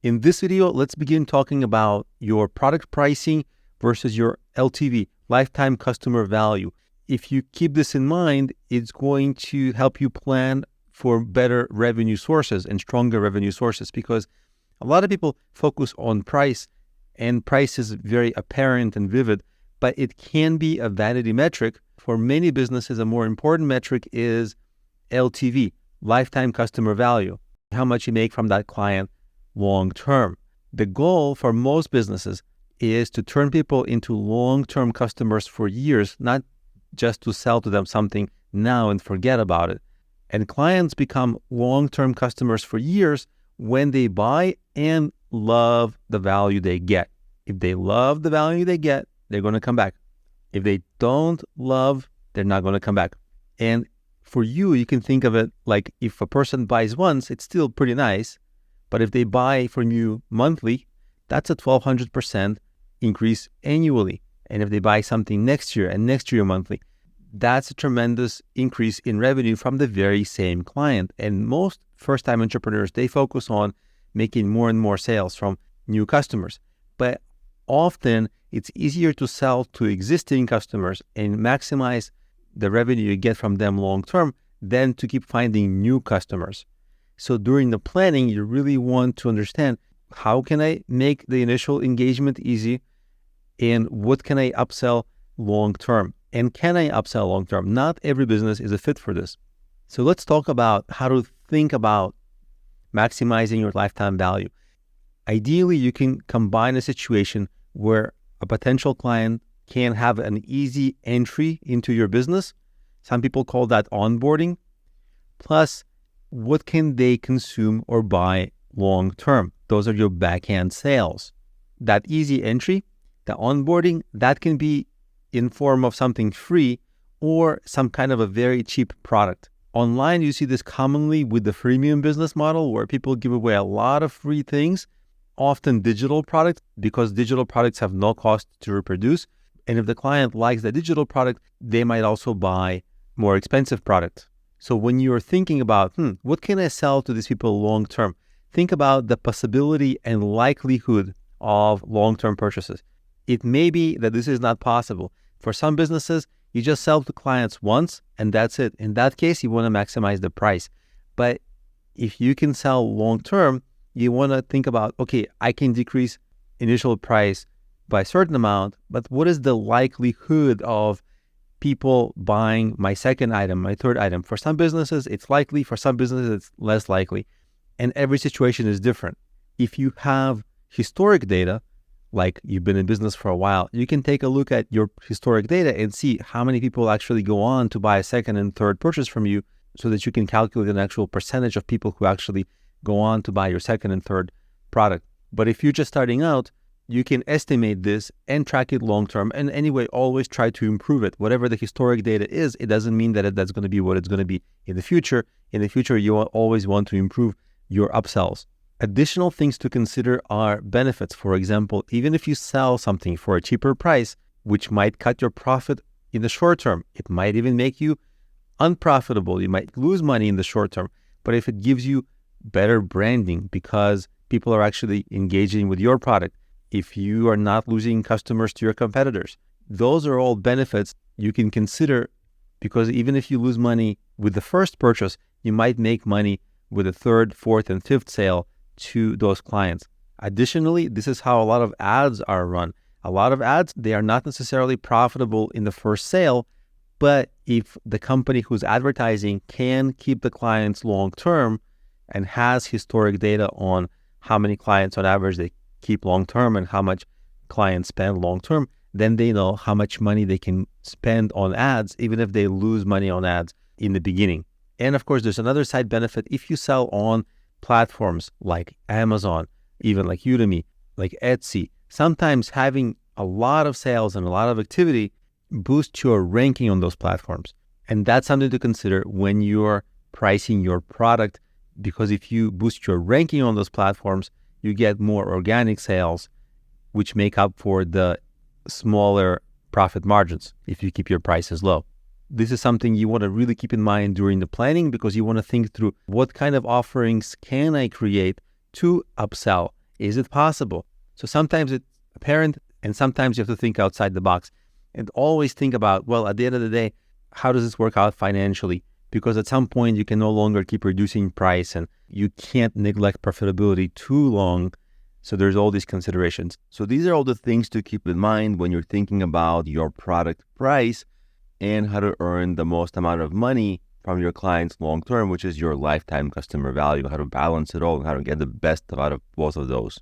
In this video, let's begin talking about your product pricing versus your LTV, lifetime customer value. If you keep this in mind, it's going to help you plan for better revenue sources and stronger revenue sources, because a lot of people focus on price, and price is very apparent and vivid, but it can be a vanity metric. For many businesses, a more important metric is LTV, lifetime customer value, how much you make from that client long term. The goal for most businesses is to turn people into long-term customers for years, not just to sell to them something now and forget about it. And clients become long-term customers for years when they buy and love the value they get. If they love the value they get, they're going to come back. If they don't love, they're not going to come back. And for you, you can think of it like if a person buys once, it's still pretty nice. But if they buy from you monthly, that's a 1,200% increase annually. And if they buy something next year and next year monthly, that's a tremendous increase in revenue from the very same client. And most first-time entrepreneurs, they focus on making more and more sales from new customers. But often it's easier to sell to existing customers and maximize the revenue you get from them long-term than to keep finding new customers. So during the planning, you really want to understand, how can I make the initial engagement easy, and what can I upsell long-term? And can I upsell long-term? Not every business is a fit for this. So let's talk about how to think about maximizing your lifetime value. Ideally, you can combine a situation where a potential client can have an easy entry into your business. Some people call that onboarding. Plus, what can they consume or buy long-term? Those are your backhand sales. That easy entry, the onboarding, that can be in form of something free or some kind of a very cheap product. Online, you see this commonly with the freemium business model, where people give away a lot of free things, often digital products, because digital products have no cost to reproduce. And if the client likes the digital product, they might also buy more expensive products. So when you're thinking about, what can I sell to these people long-term? Think about the possibility and likelihood of long-term purchases. It may be that this is not possible. For some businesses, you just sell to clients once and that's it. In that case, you want to maximize the price. But if you can sell long-term, you want to think about, okay, I can decrease initial price by a certain amount, but what is the likelihood of people buying my second item, my third item? For some businesses, it's likely. For some businesses, it's less likely. And every situation is different. If you have historic data, like you've been in business for a while, you can take a look at your historic data and see how many people actually go on to buy a second and third purchase from you, so that you can calculate an actual percentage of people who actually go on to buy your second and third product. But if you're just starting out, you can estimate this and track it long-term. And anyway, always try to improve it. Whatever the historic data is, it doesn't mean that that's going to be what it's going to be in the future. In the future, you always want to improve your upsells. Additional things to consider are benefits. For example, even if you sell something for a cheaper price, which might cut your profit in the short term, it might even make you unprofitable. You might lose money in the short term. But if it gives you better branding because people are actually engaging with your product, if you are not losing customers to your competitors, those are all benefits you can consider, because even if you lose money with the first purchase, you might make money with the third, fourth, and fifth sale to those clients. Additionally, this is how a lot of ads are run. A lot of ads, they are not necessarily profitable in the first sale, but if the company who's advertising can keep the clients long-term and has historic data on how many clients on average they keep long-term and how much clients spend long-term, then they know how much money they can spend on ads, even if they lose money on ads in the beginning. And of course, there's another side benefit. If you sell on platforms like Amazon, even like Udemy, like Etsy, sometimes having a lot of sales and a lot of activity boosts your ranking on those platforms. And that's something to consider when you're pricing your product, because if you boost your ranking on those platforms, you get more organic sales, which make up for the smaller profit margins if you keep your prices low. This is something you want to really keep in mind during the planning, because you want to think through, what kind of offerings can I create to upsell Is it possible? So sometimes it's apparent, and sometimes you have to think outside the box and always think about, well, at the end of the day, how does this work out financially? Because at some point you can no longer keep reducing price and you can't neglect profitability too long. So there's all these considerations. So these are all the things to keep in mind when you're thinking about your product price and how to earn the most amount of money from your clients long term, which is your lifetime customer value, how to balance it all and how to get the best out of both of those.